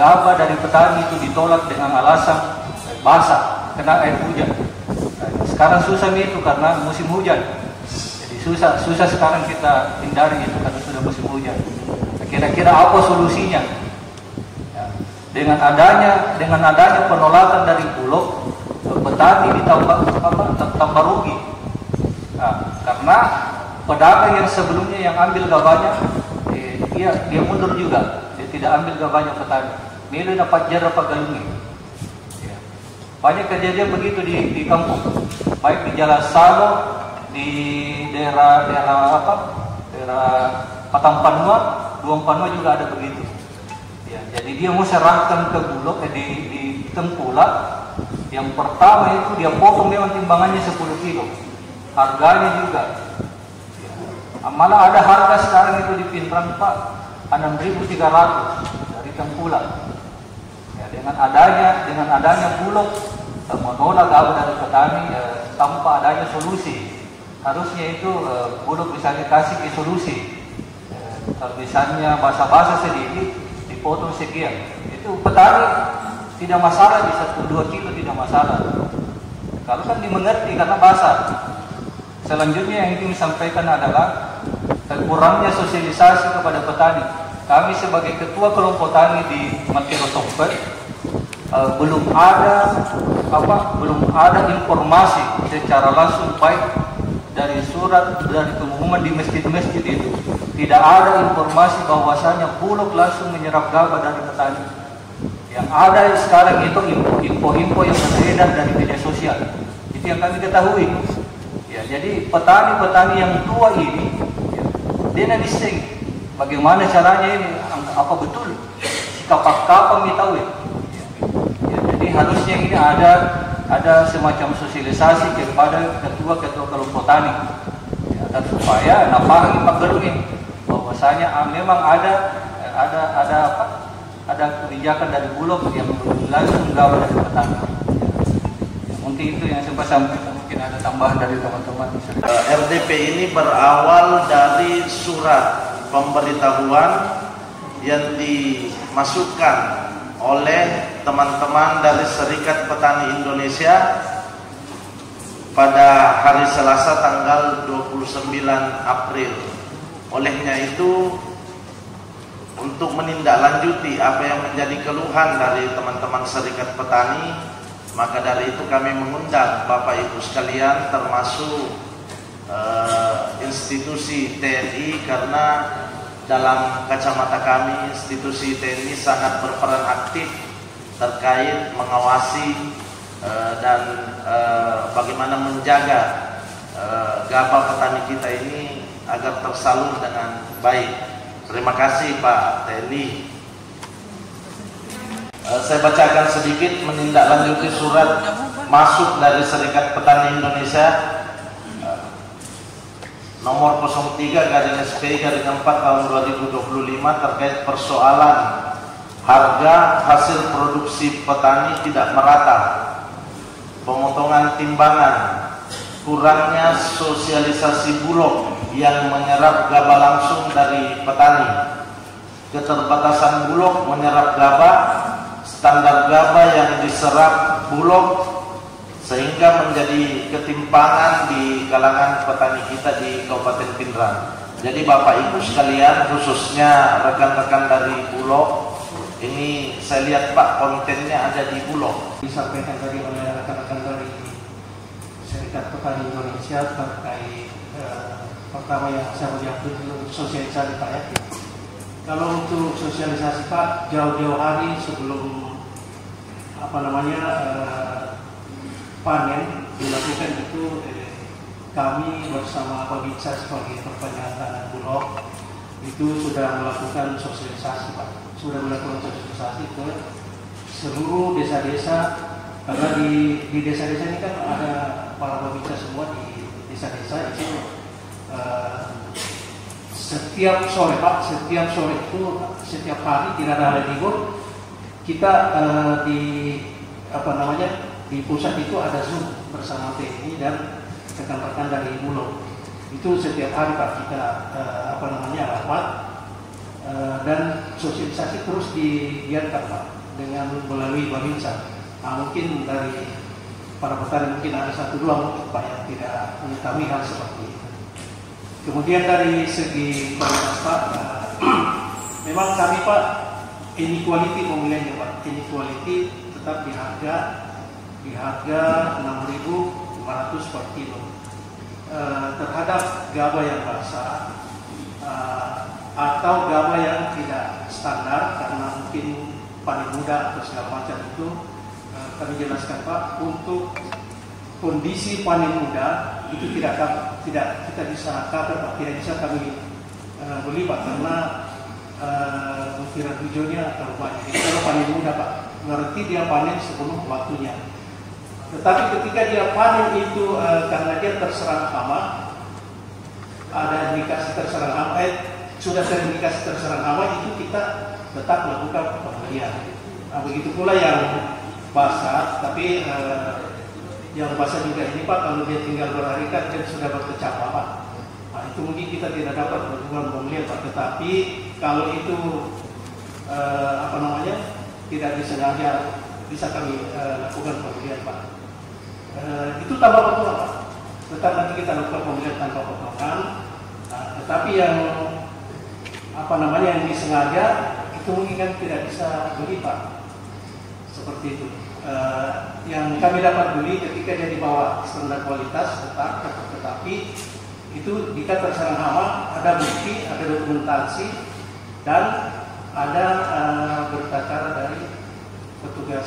gabah dari petani itu ditolak dengan alasan basah, kena air hujan. Sekarang susah itu karena musim hujan. Jadi susah sekarang kita hindari itu karena sudah musim hujan. Kira-kira apa solusinya? Ya, dengan adanya penolakan dari Bulog, petani tambah rugi. Nah, karena pedagang yang sebelumnya yang ambil gabahnya, dia mundur juga. Dia tidak ambil gabahnya petani. Milo dapat jarah pagalungi. Ya. Banyak kejadian begitu di kampung, baik di Jalan Salo, di daerah Patampanua, Duampanua juga ada begitu. Ya, jadi dia mau serahkan ke Bulog di Tengkulak. Yang pertama itu dia potong memang timbangannya 10 kilo, harganya juga. Ya. Malah ada harga sekarang itu di Pindrang Pak 6.300 dari Tengkulak. Ya, dengan adanya Bulog menolak gabah dari petani tanpa adanya solusi. Harusnya itu Bulog bisa dikasih solusi. Kalau misalnya basah-basah sedikit dipotong sekian, itu petani tidak masalah, bisa 2 kilo tidak masalah. Kalau kan dimengerti karena basah. Selanjutnya yang ingin disampaikan adalah kurangnya sosialisasi kepada petani. Kami sebagai ketua kelompok tani di Mantero Tokpet belum ada informasi secara langsung, baik dari surat, dari pengumuman di masjid-masjid itu. Tidak ada informasi bahwasanya Bulog langsung menyerap gabah dari petani. Yang ada sekarang itu info-info yang beredar dari media sosial. Itu yang kami ketahui. Ya, jadi petani-petani yang tua ini, ya, dia dising. Bagaimana caranya ini? Apa betul? Kapan tahu ya? Ya, jadi harusnya ini ada semacam sosialisasi kepada ketua-ketua kelompok tani. Ya, dan supaya napahami paggalungin bahwasanya memang ada kebijakan dari Bulog yang langsung gabah dari petani. Ya, mungkin itu yang saya sampaikan. Mungkin ada tambahan dari teman-teman. RDP ini berawal dari surat pemberitahuan yang dimasukkan oleh teman-teman dari Serikat Petani Indonesia pada hari Selasa tanggal 29 April. Olehnya itu, untuk menindaklanjuti apa yang menjadi keluhan dari teman-teman Serikat Petani, maka dari itu kami mengundang Bapak Ibu sekalian, termasuk institusi TNI, karena dalam kacamata kami institusi TNI sangat berperan aktif terkait mengawasi dan bagaimana menjaga gabah petani kita ini agar tersalur dengan baik. Terima kasih Pak TNI. Saya bacakan sedikit menindaklanjuti surat masuk dari Serikat Petani Indonesia nomor 03/SP/4 tahun 2025 terkait persoalan harga hasil produksi petani tidak merata, pemotongan timbangan, kurangnya sosialisasi Bulog yang menyerap gabah langsung dari petani, keterbatasan Bulog menyerap gabah, standar gabah yang diserap Bulog, sehingga menjadi ketimpangan di kalangan petani kita di Kabupaten Pindrang. Jadi Bapak Ibu sekalian, khususnya rekan-rekan dari Bulog, ini saya lihat Pak kontennya ada di Bulog. Disampaikan tadi oleh rekan-rekan dari Serikat Petani Indonesia terkait pertama yang saya melihat itu sosialisasi Pak ya. Kalau untuk sosialisasi Pak, jauh-jauh hari sebelum panen dilakukan itu kami bersama Babinsa sebagai perpanjangan tangan Bulog itu sudah melakukan sosialisasi Pak, sudah melakukan sosialisasi ke seluruh desa-desa, karena di desa-desa ini kan ada para Babinsa semua di desa-desa itu. Setiap sore Pak, setiap sore itu setiap hari tidak ada hari libur kita di pusat itu ada Zoom bersama TNI dan rekan-rekan dari Bulog. Itu setiap hari Pak kita rapat dan sosialisasi terus digiatkan Pak dengan melalui Babinsa. Nah, mungkin dari para petani mungkin ada 1-2 mungkin Pak yang tidak mengetahui hal seperti itu. Kemudian dari segi kualitas Pak, memang kami Pak inequality pemilihannya Pak, inequality tetap di harga 6.500 per kilo. Terhadap gabah yang basah atau gabah yang tidak standar karena mungkin panen muda atau segala macam itu, kami jelaskan Pak, untuk kondisi panen muda itu tidak kita bisa cover Pak, tidak bisa kami beli Pak, karena butiran hijaunya terlalu banyak. Jadi kalau panen muda Pak, berarti dia panen sebelum waktunya. Tetapi ketika dia panen itu karena dia terserang hama, ada indikasi terserang hama, sudah terindikasi terserang hama, itu kita tetap melakukan pembelian. Nah, begitu pula yang basah, tapi yang basah juga ini Pak, kalau dia tinggal berhari kan dia sudah berkecap Pak. Nah, itu mungkin kita tidak dapat melakukan pembelian Pak. Tetapi kalau itu tidak disengaja, bisa kami lakukan pembelian Pak. Itu tanpa potongan Pak. Tetap nanti kita lakukan pembelian tanpa potongan. Nah, tetapi yang yang disengaja itu mungkin kan tidak bisa beli Pak. Seperti itu. Yang kami dapat beli ketika dia di bawah standar kualitas tetap, tetapi itu jika terserang hama ada bukti, ada dokumentasi, dan ada berita acara dari petugas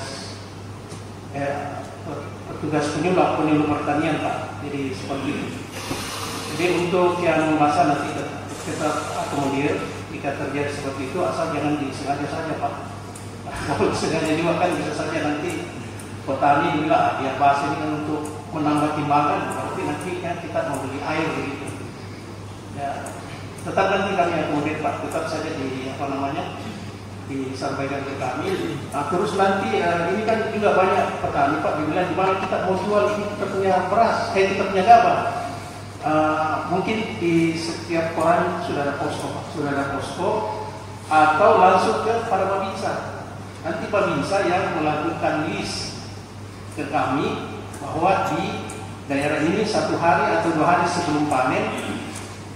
penyuluh pertanian Pak. Jadi seperti itu. Jadi untuk yang basah nanti kita akomodir jika terjadi seperti itu, asal jangan disengaja saja Pak. Kalau disengaja juga kan bisa saja nanti petani bilang dia basah ini kan untuk menambah timbangan, berarti nanti kan kita mau beli air begitu. Ya, tetap nanti kami akomodir Pak, tetap saja disampaikan ke kami. Nah, terus nanti ini kan juga banyak petani Pak dibilang di mana kita mau jual ini, kita punya beras, kita punya gabah. Mungkin di setiap koran sudah ada posko, atau langsung ke para Babinsa. Nanti Babinsa yang melakukan list ke kami bahwa di daerah ini 1 hari atau 2 hari sebelum panen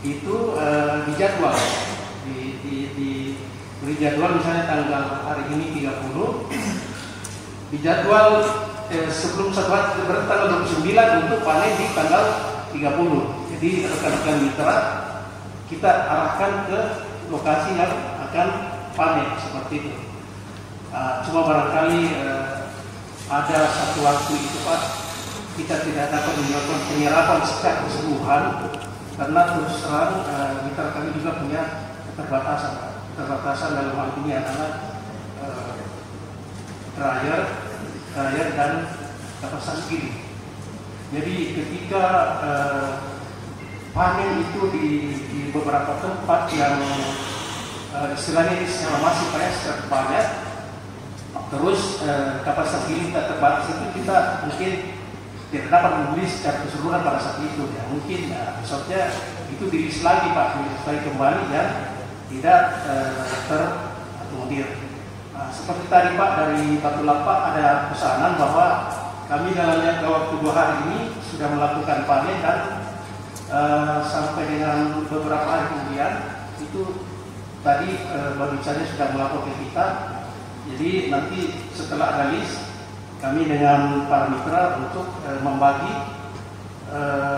itu dijadwal, beri jadwal misalnya tanggal hari ini 30, dijadwal sebelum 1 hari berarti tanggal 29 untuk panen di tanggal 30. Jadi rekan-rekan mitra kita arahkan ke lokasi yang akan panen seperti itu. Cuma barangkali ada satu waktu itu Pak, kita tidak dapat melakukan penyerapan secara keseluruhan karena terus terang mitra kami juga punya keterbatasan. Keterbatasan dalam hal ini adalah dryer dan kapasitas giling. Jadi ketika panen itu di beberapa tempat yang istilahnya secara masif secara banyak, terus kapasitas giling tak terbatas, itu kita mungkin tidak dapat membeli secara keseluruhan pada saat itu. Ya, mungkin besoknya itu dilis lagi Pak, dilis lagi kembali dan tidak terakomodir. Seperti tadi Pak dari Batu Lapak ada pesanan bahwa kami dalam jangka waktu 2 hari ini sudah melakukan panen dan sampai dengan beberapa hari kemudian itu tadi Babinsanya sudah melapor ke kita. Jadi nanti setelah ada list, kami dengan para mitra untuk membagi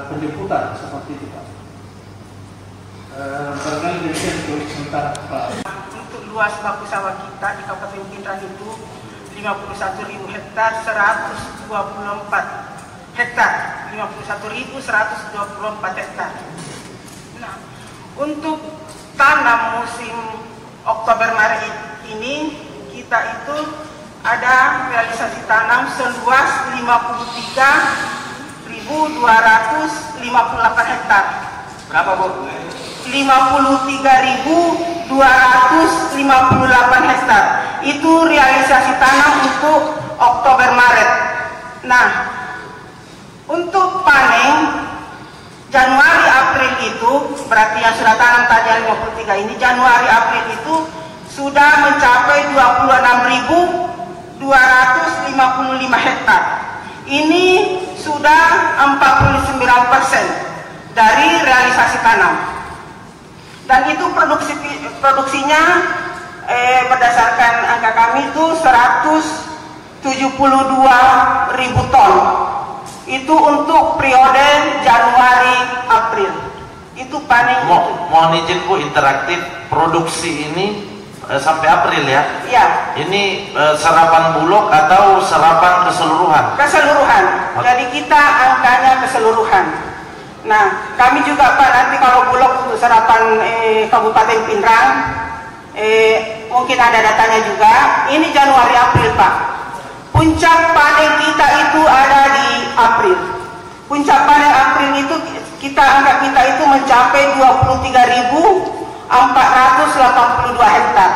penjemputan seperti itu Pak. Barangkali demikian untuk sementara Pak. Untuk luas baku sawah kita di Kabupaten Pindrang itu 51.000 hektar 124 hektar, 51.124 hektar. Nah, untuk tanam musim Oktober Maret ini kita itu ada realisasi tanam seluas 53.258 hektar. Berapa Bu? 53.258 hektar. Itu realisasi tanam untuk Oktober Maret. Nah, untuk panen Januari April itu berarti yang sudah tanam tadi yang 53 ini, Januari April itu sudah mencapai 26.255 hektar. Ini sudah 49% dari realisasi tanam. Dan itu produksinya berdasarkan angka kami itu 172.000 ton. Itu untuk periode Januari April. Itu panen. Mohon izin Bu, interaktif produksi ini sampai April ya? Iya. Ini serapan bulog atau serapan keseluruhan? Keseluruhan. Jadi kita angkanya keseluruhan. Nah, kami juga Pak, nanti kalau bulog untuk serapan Kabupaten Pindrang, mungkin ada datanya juga. Ini Januari April Pak. Puncak panen kita itu ada di April. Puncak panen April itu angka kita itu mencapai 23.482 hektar.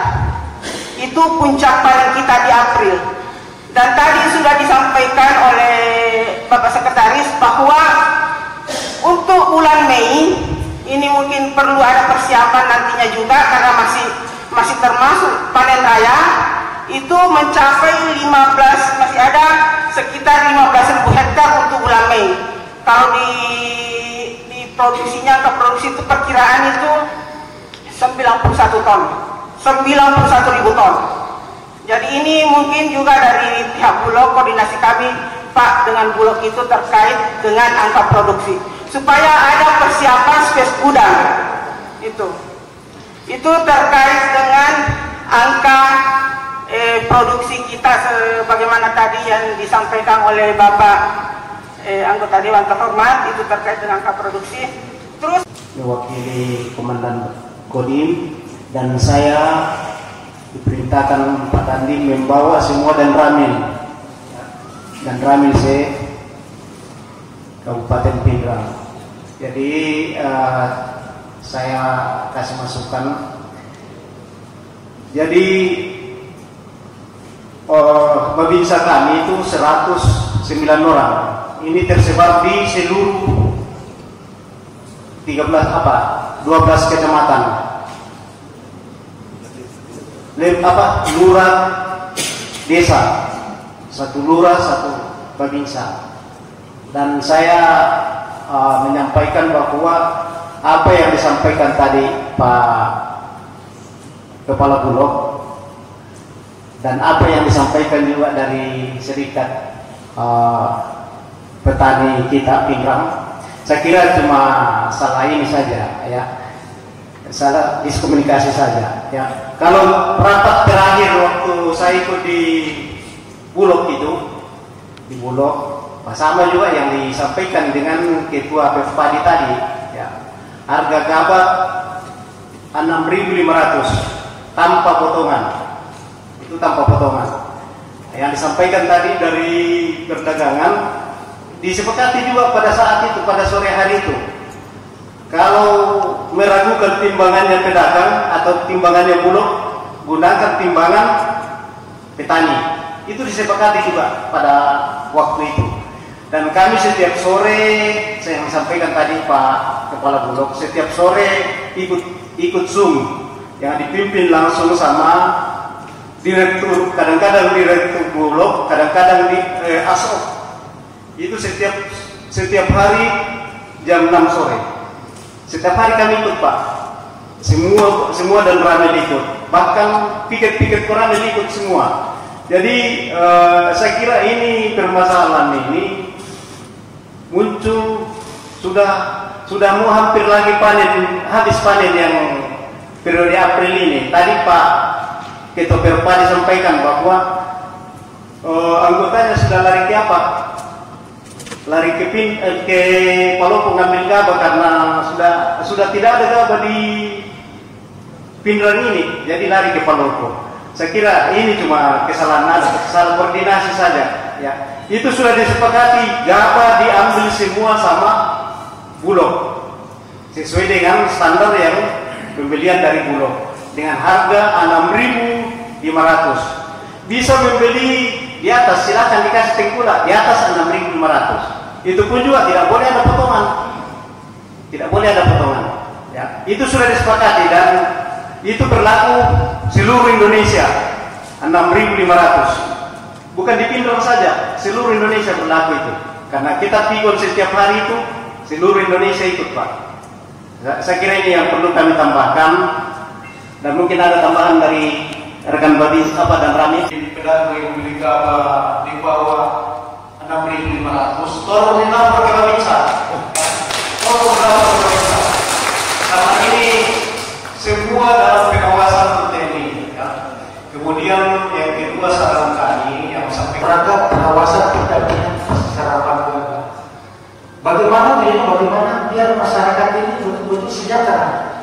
Itu puncak panen kita di April. Dan tadi sudah disampaikan oleh Bapak Sekretaris bahwa untuk bulan Mei ini mungkin perlu ada persiapan nantinya juga karena masih termasuk panen raya. Itu mencapai masih ada sekitar 15.000 hektar untuk bulan Mei. Kalau di produksinya, ke produksi itu perkiraan itu 91 ton, 91.000 ton. Jadi ini mungkin juga dari pihak Bulog, koordinasi kami Pak dengan Bulog itu terkait dengan angka produksi supaya ada persiapan space gudang. Itu terkait dengan angka produksi kita sebagaimana tadi yang disampaikan oleh Bapak anggota Dewan Terhormat, itu terkait dengan angka produksi. Terus mewakili Komandan Kodim dan saya diperintahkan Pak Dandim membawa semua dan Ramil se Kabupaten Pindrang. Jadi saya kasih masukan. Jadi babinsa kami itu 109 orang. Ini tersebar di seluruh 12 kecamatan. Lurah desa, satu lurah, satu babinsa. Dan saya menyampaikan bahwa apa yang disampaikan tadi Pak Kepala Bulog dan apa yang disampaikan juga dari serikat petani kita Pindrang, saya kira cuma salah ini saja ya, salah miskomunikasi saja ya. Kalau rapat terakhir waktu saya ikut di Bulog sama juga yang disampaikan dengan Ketua Pepadi tadi ya, harga gabah 6.500 tanpa potongan, itu tanpa potongan. Yang disampaikan tadi dari perdagangan disepakati juga pada saat itu, pada sore hari itu, kalau meragukan timbangannya pedagang atau timbangannya Bulog, gunakan timbangan petani. Itu disepakati juga pada waktu itu. Dan kami setiap sore, saya sampaikan tadi Pak Kepala Bulog, setiap sore ikut Zoom yang dipimpin langsung sama direktur, kadang-kadang direktur Bulog, kadang-kadang di ASOK. Itu setiap hari jam 6 sore. Setiap hari kami ikut Pak. Semua dan Ramil ikut. Bahkan piket-piket Ramil ikut semua. Jadi saya kira ini permasalahan ini muncul sudah mau hampir lagi habis panen yang periode April ini. Tadi Pak Ketua Perpadi sampaikan bahwa anggotanya sudah lari ke apa? Lari ke Palopo ngambil gabah karena sudah tidak ada gabah di Pindrang ini, jadi lari ke Palopo. Saya kira ini cuma kesalahan koordinasi saja. Ya, itu sudah disepakati gabah diambil semua sama Bulog sesuai dengan standar yang pembelian dari Bulog dengan harga 6.500. Bisa membeli di atas, silakan dikasih tengkulak di atas 6.500. Itu pun juga tidak boleh ada potongan. Tidak boleh ada potongan. Ya, itu sudah disepakati dan itu berlaku seluruh Indonesia 6.500. Bukan di Pindong saja, seluruh Indonesia berlaku itu. Karena kita pikun setiap hari itu seluruh Indonesia ikut, Pak. Saya kira ini yang perlu kami tambahkan, dan mungkin ada tambahan dari rekan Babi dan Rami. Di pedang Republik di bawah 6.500. Tolong ditambah ke bisa. Karena ini semua dalam pengawasan TNI. Ya. Kemudian yang kedua saran kami yang sampai rangka pengawasan pendampingan secara panjang. Bagaimana biar masyarakat ini betul-betul sejahtera.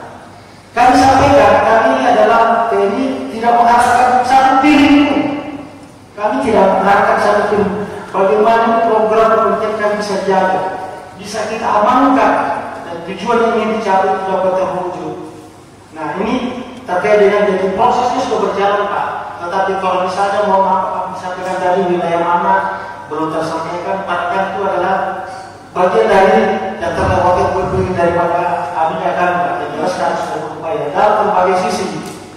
Kami sampaikan, kami adalah TNI tidak mengharapkan satu piring. Kami tidak mengharapkan satu piring. Bagaimana program pendidikan kami bisa jaga, bisa kita amankan, dan tujuan yang ingin dicapai dapat terwujud. Nah, ini terkait dengan jadi prosesnya sudah berjalan, Pak. Tetapi kalau misalnya mau disampaikan dari wilayah mana belum tersampaikan, Pak, itu adalah bagian dari yang terlewati berbeda daripada kami akan menjelaskan sudah berupaya dalam berbagai sisi.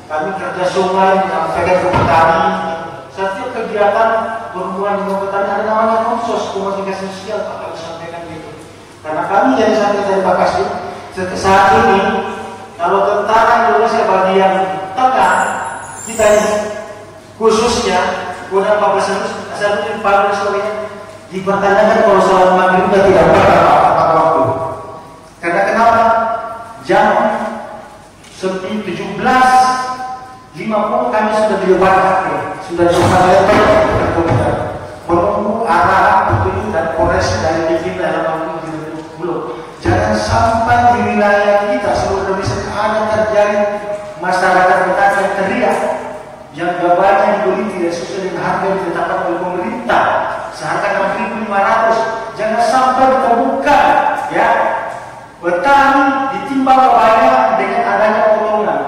Kami kerja sungai, menyampaikan ke petani. Setiap kegiatan berhubungan dengan petani ada namanya konsos komunikasi sosial, Pak, kami sampaikan gitu. Karena kami jadi sampai dari Pak Kasdim saat ini, kalau tentara Indonesia bagian tengah kita ini khususnya Kodam Pak Hasanuddin Pak Hasanuddin dipertanyakan kalau sholat maghrib kita tidak pada waktu. Karena kenapa? Jam 17.50 kami sudah di depan kaki, sudah menunggu arah petunjuk dan koreksi dari kita dalam waktu belum. Jangan sampai di wilayah kita seluruh Indonesia ada terjadi masyarakat kita yang teriak, yang gabahnya dibeli tidak sesuai dengan harga yang ditetapkan oleh pemerintah. Seharga 6.500, jangan sampai ditemukan ya petani ditimbang banyak dengan adanya potongan.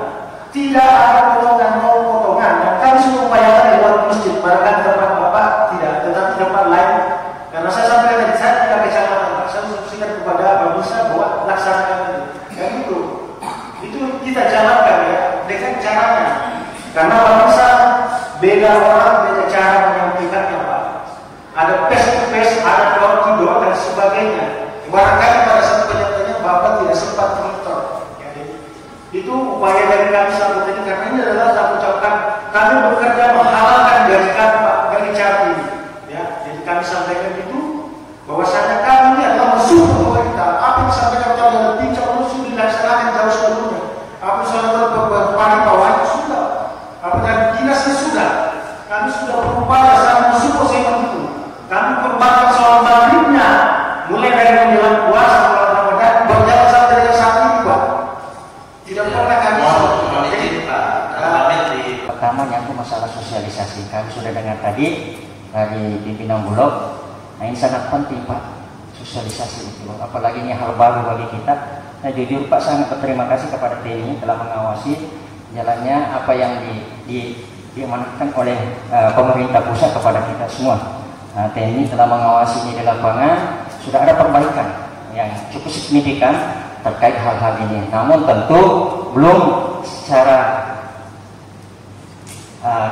Tidak ada potongan, mau potongan. Dan kami sudah upayakan di luar masjid, barangkali tempat Bapak tidak, tetapi tempat lain. Karena saya sampaikan tadi, saya tidak kecamatan, Pak. Saya instruksikan kepada Babinsa bahwa laksanakan itu. Dan itu kita jalankan ya dengan caranya. Karena Babinsa beda orang, beda cara menyampaikannya, Pak. Ada face to face, ada door to door dan sebagainya. Barangkali pada saat penyampaiannya Bapak tidak sempat monitor. Ya, itu upaya dari kami saat ini, karena ini adalah saya ucapkan kami bekerja menghalalkan dari kami, Pak, dari Jati. Ya, jadi kami sampaikan itu bahwasanya kami ini adalah musuh pemerintah. Apa yang disampaikan tadi adalah bincang musuh dilaksanakan jauh sebelumnya. Apa yang disampaikan kepada bawahnya sudah. Apa yang dinasnya sudah. Kami sudah berupaya sama musuh posisi itu. Kami kembangkan soal maghribnya, mulai dari menjelang puasa bulan Ramadan berjalan sampai dengan saat ini, Pak. Tidak pernah kami pertama nyambung masalah sosialisasi. Kami sudah dengar tadi dari pimpinan Bulog. Nah, ini sangat penting, Pak, sosialisasi itu. Apalagi ini hal baru bagi kita. Nah, jujur, Pak, sangat berterima kasih kepada TNI telah mengawasi jalannya apa yang diamanatkan oleh pemerintah pusat kepada kita semua. Nah, TNI telah mengawasi ini di lapangan, sudah ada perbaikan yang cukup signifikan terkait hal-hal ini. Namun tentu belum secara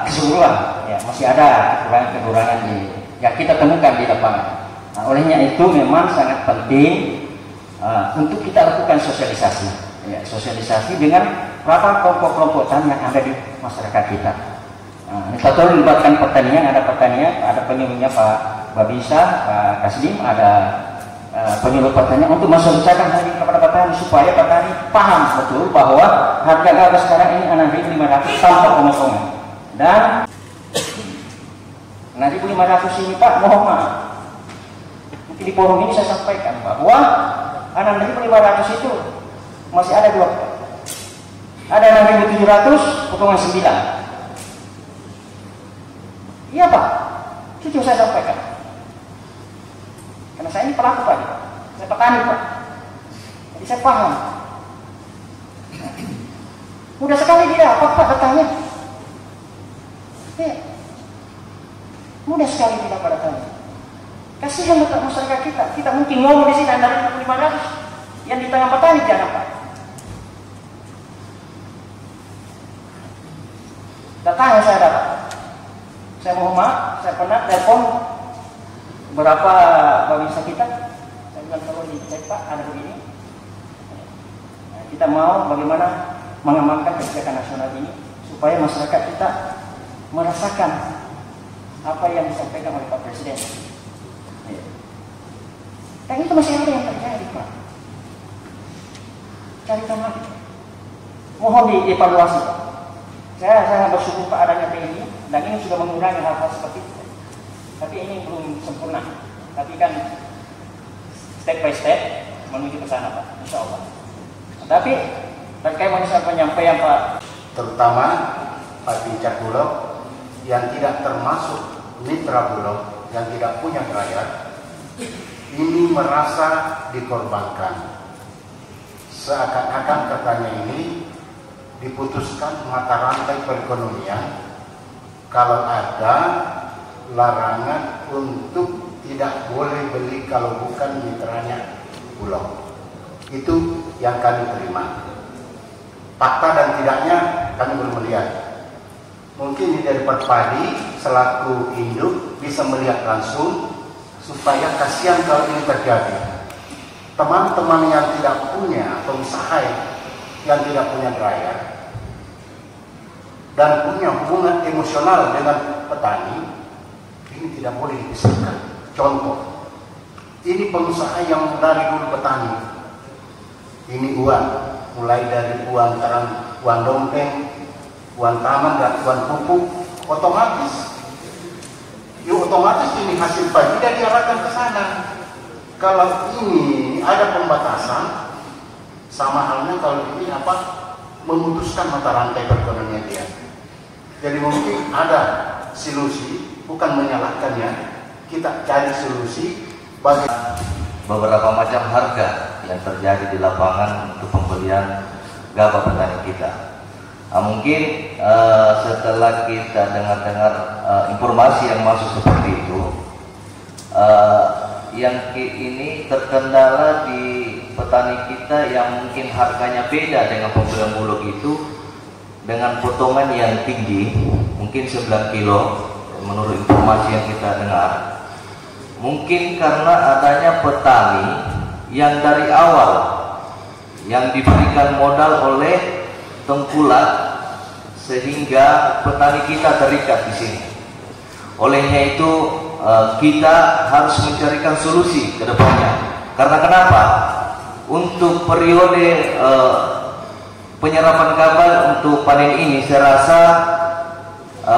keseluruhan, ya, masih ada kekurangan-kekurangan yang kita temukan di lapangan. Nah, olehnya itu memang sangat penting untuk kita lakukan sosialisasi, ya, sosialisasi dengan berapa kelompok-kelompok tani yang ada di masyarakat kita. Kita tahu melibatkan pertanian, ada penyuluhnya Pak Babinsa, Pak Kasdim, ada penyuluh pertanian untuk mensosialisasikan hal ini kepada petani supaya petani paham betul bahwa harga gabah sekarang ini 6.500 tanpa pemotongan. Dan 6.500 ini, Pak, mohon maaf, mungkin di forum ini saya sampaikan bahwa 6.500 itu masih ada dua, ada 6.700 potongan 9. Iya, Pak, jujur saya sampaikan. Karena saya ini pelaku, Pak, saya petani, Pak, jadi saya paham. Mudah sekali didapat, Pak, datanya. Ya, mudah sekali didapat datanya. Kasihan untuk masyarakat kita. Kita mungkin ngomong di sini 6.500 yang di tengah petani jangan, Pak. Datanya saya dapat. Saya mohon maaf, saya pernah telepon beberapa babinsa kita. Saya bilang kalau dicek Pak ada begini. Nah, kita mau bagaimana mengamankan kebijakan nasional ini supaya masyarakat kita merasakan apa yang disampaikan oleh Pak Presiden. Dan itu masih ada yang terjadi, Pak. Carikan lagi. Mohon dievaluasi, Pak. Saya sangat bersyukur Pak adanya TNI dan ini sudah mengurangi hal-hal seperti itu. Tapi ini belum sempurna. Tapi kan step by step menuju ke sana, Pak. Insya Allah. Tapi terkait masalah penyampaian Pak, terutama Pak Pincak Bulog yang tidak termasuk mitra Bulog yang tidak punya nelayan, ini merasa dikorbankan. Seakan-akan katanya ini diputuskan mata rantai perekonomian kalau ada larangan untuk tidak boleh beli kalau bukan mitranya Bulog. Itu yang kami terima. Fakta dan tidaknya kami belum melihat. Mungkin dari Perpadi selaku induk bisa melihat langsung supaya kasihan kalau ini terjadi. Teman-teman yang tidak punya pengusaha yang tidak punya nelayan dan punya hubungan emosional dengan petani, ini tidak boleh dipisahkan. Contoh, ini pengusaha yang dari dulu petani. Ini uang, mulai dari uang terang, uang dompeng, uang taman dan uang pupuk, otomatis ini hasil padi dan diarahkan ke sana. Kalau ini ada pembatasan, sama halnya kalau ini memutuskan mata rantai perekonomian dia. Jadi mungkin ada solusi, bukan menyalahkannya. Kita cari solusi bagi beberapa macam harga yang terjadi di lapangan untuk pembelian gabah petani kita. Mungkin setelah kita dengar informasi yang masuk seperti itu, yang ini terkendala di petani kita yang mungkin harganya beda dengan pembelian Bulog itu dengan potongan yang tinggi, mungkin 9 kilo menurut informasi yang kita dengar. Mungkin karena adanya petani yang dari awal yang diberikan modal oleh tengkulak sehingga petani kita terikat di sini. Olehnya itu kita harus mencarikan solusi ke depannya. Karena kenapa? Untuk periode penyerapan gabah untuk panen ini saya rasa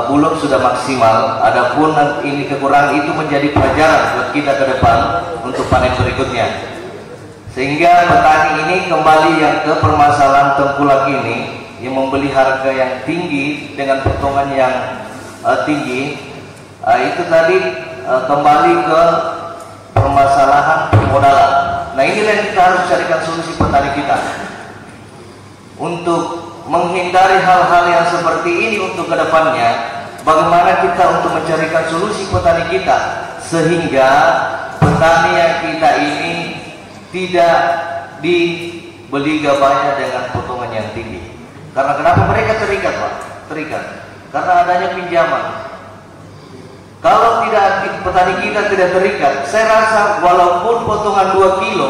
Bulog sudah maksimal. Adapun ini kekurangan itu menjadi pelajaran buat kita ke depan untuk panen berikutnya. Sehingga petani ini kembali yang ke permasalahan tengkulak ini yang membeli harga yang tinggi dengan potongan yang tinggi, itu tadi kembali ke permasalahan permodalan. Nah, inilah yang kita harus carikan solusi petani kita untuk menghindari hal-hal yang seperti ini untuk kedepannya. Bagaimana kita untuk mencarikan solusi petani kita sehingga petani yang kita ini tidak dibeli gabahnya dengan potongan yang tinggi. Karena kenapa mereka terikat, Pak? Terikat karena adanya pinjaman. Kalau tidak, petani kita tidak terikat, saya rasa walaupun potongan 2 kilo,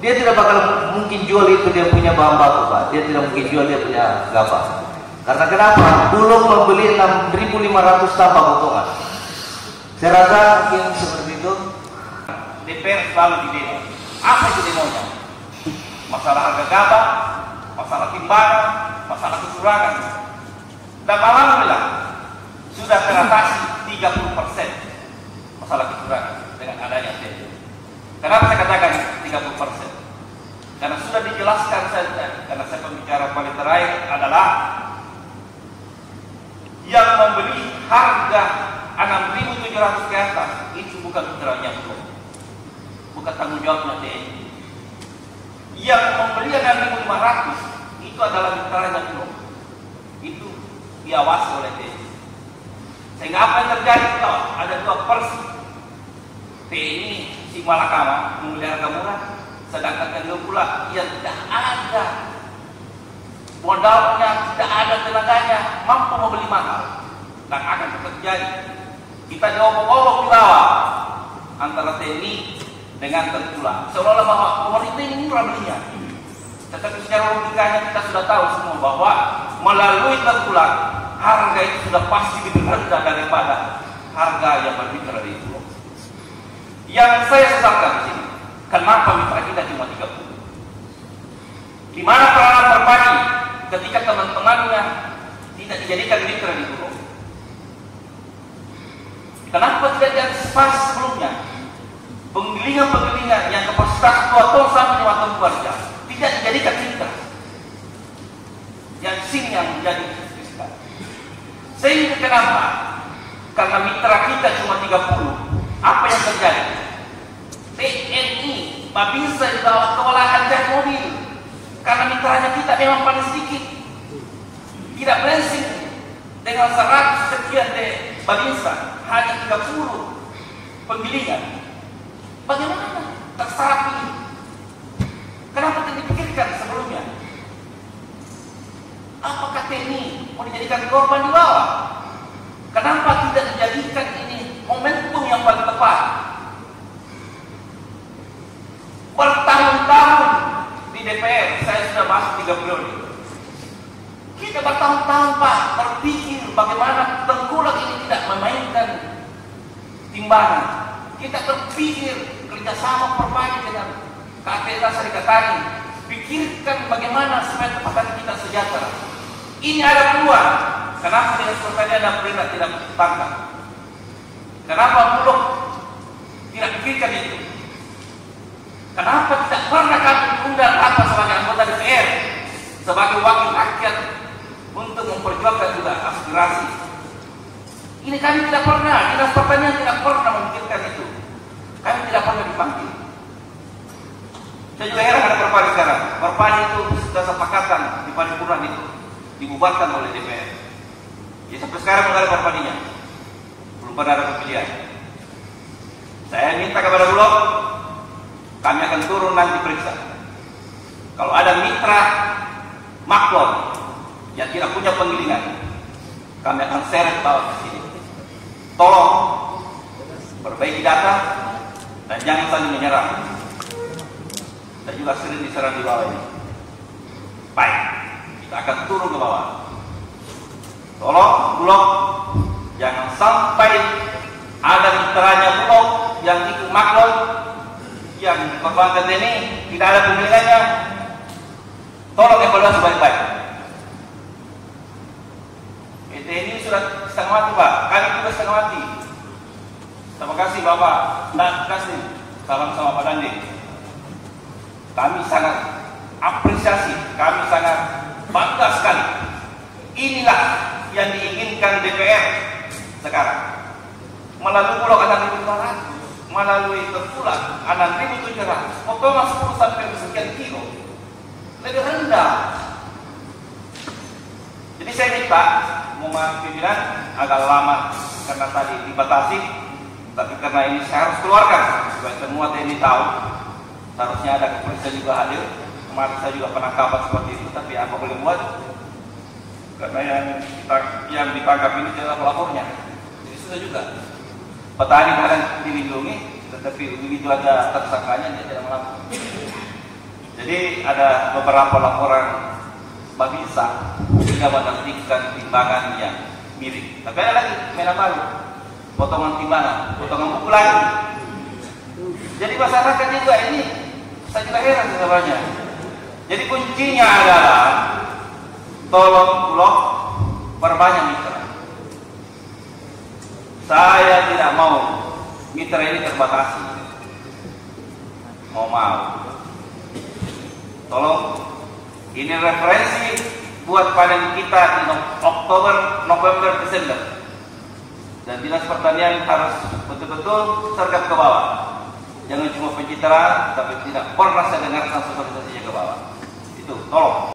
dia tidak bakal mungkin jual itu dia punya bahan baku, Pak. Dia tidak mungkin jual dia punya gabah. Karena kenapa? Bulog membeli 6.500 tanpa potongan. Saya rasa mungkin seperti itu. DPR selalu di demo. Apa itu demonya? Masalah harga gabah, masalah timbangan, masalah kecurangan. Dan alhamdulillah sudah teratasi 30% masalah kecurangan dengan adanya demo. Kenapa saya katakan 30%? Karena sudah dijelaskan saja, karena saya pembicara paling terakhir adalah yang membeli harga 6.700 ke atas itu bukan mitranya Bulog, bukan tanggung jawabnya TNI. Yang membeli 6.500 itu adalah mitranya Bulog, itu diawasi oleh TNI. Sehingga apa yang terjadi kalau ada 2 versi, TNI si malakama membeli harga murah, sedangkan yang pula yang tidak ada modalnya, tidak ada tenaganya, mampu membeli mahal. dan akan terjadi. Kita diobok-obok di bawah antara TNI dengan tengkulak, seolah-olah bahwa pemerintah ini murah belinya. Tetapi secara logikanya kita sudah tahu semua bahwa melalui tengkulak harga itu sudah pasti lebih rendah daripada harga yang berbicara di Bulog. Yang saya sesalkan di sini, kenapa mitra kita cuma 30? Di mana peranan Perpadi ketika teman-temannya tidak dijadikan mitra di Bulog? Kenapa tidak diantisipasi sebelumnya? Penggilingan-penggilingan yang kapasitas 2 ton sampai 5 ton per jam tidak dijadikan mitra. Yang sini yang menjadi krisis. Sehingga kenapa? Karena mitra kita cuma 30. Apa yang terjadi? TNI bisa dibawa kewalahan dan mobil karena mitranya kita memang paling sedikit. Tidak blessing dengan 100 sekian Babinsa, hanya 30 penggilingan. Bagaimana terserap ini? Kenapa tidak dipikirkan sebelumnya? Apakah TNI mau dijadikan korban di bawah? Kenapa tidak dijadikan ini momentum yang paling tepat? Bertahun-tahun di DPR, saya sudah masuk 3 periode. Kita bertahun-tahun Pak berpikir bagaimana tengkulak ini tidak memainkan timbangan. Kita berpikir kerjasama Perpadi dengan KPK Serikat Tani. Pikirkan bagaimana supaya petani kita sejahtera. Ini ada peluang. Kenapa Dinas Pertanian dan Perintah tidak tangkap? Kenapa Bulog tidak pikirkan itu? Kenapa tidak pernah kami undang apa sebagai anggota DPR, sebagai wakil rakyat untuk memperjuangkan juga aspirasi? Ini kami tidak pernah, Dinas Pertanian tidak pernah memikirkan itu. Kami tidak pernah dipanggil. Saya juga heran ada Perpadi sekarang. Perpadi itu sudah sepakatan di paripurna itu dibubarkan oleh DPR. Ya sampai sekarang belum ada Perpadinya, belum pernah ada pemilihan. Saya minta kepada Bulog, kami akan turun nanti periksa. Kalau ada mitra maklon yang tidak punya penggilingan, kami akan seret bawa ke sini. Tolong perbaiki data dan jangan saling menyerang. Saya juga sering diserang di bawah ini. Baik, kita akan turun ke bawah. Tolong Bulog jangan sampai ada mitranya Bulog yang ikut maklon, yang perbankan ini tidak ada penggilingannya. Tolong evaluasi baik-baik. TNI sudah setengah mati Pak, kami juga setengah mati. Terima kasih Bapak dan kasih salam sama Pak Dandi. Kami sangat apresiasi, kami sangat bangga sekali. Inilah yang diinginkan DPR sekarang. Melalui Bulog 6.500, melalui tengkulak 6.700, potongan 10 sampai sekian kilo, lebih rendah. Jadi saya minta, mohon pimpinan agak lama karena tadi dibatasi, tapi karena ini saya harus keluarkan supaya semua TNI tahu. Seharusnya ada kepolisian juga hadir. Kemarin saya juga penangkapan seperti itu, tapi apa boleh buat? Karena yang ditangkap ini adalah pelapornya. Jadi sudah juga petani kadang dilindungi, tetapi begitu ada tersangkanya dia tidak melapor. Jadi ada beberapa laporan Babinsa hingga menerbitkan timbangan yang mirip. Tapi ada lagi merah baru, potongan timbangan, potongan buku lagi. Jadi masyarakat juga ini saya juga heran sebenarnya. Jadi kuncinya adalah tolong Bulog perbanyak mitra. Saya tidak mau mitra ini terbatasi. Mau. Tolong, ini referensi buat panen kita di Oktober, November, Desember. Dan Dinas Pertanian harus betul-betul sergap ke bawah. Jangan cuma pencitraan, tapi tidak pernah saya dengarkan sosialisasinya ke bawah. Itu, tolong.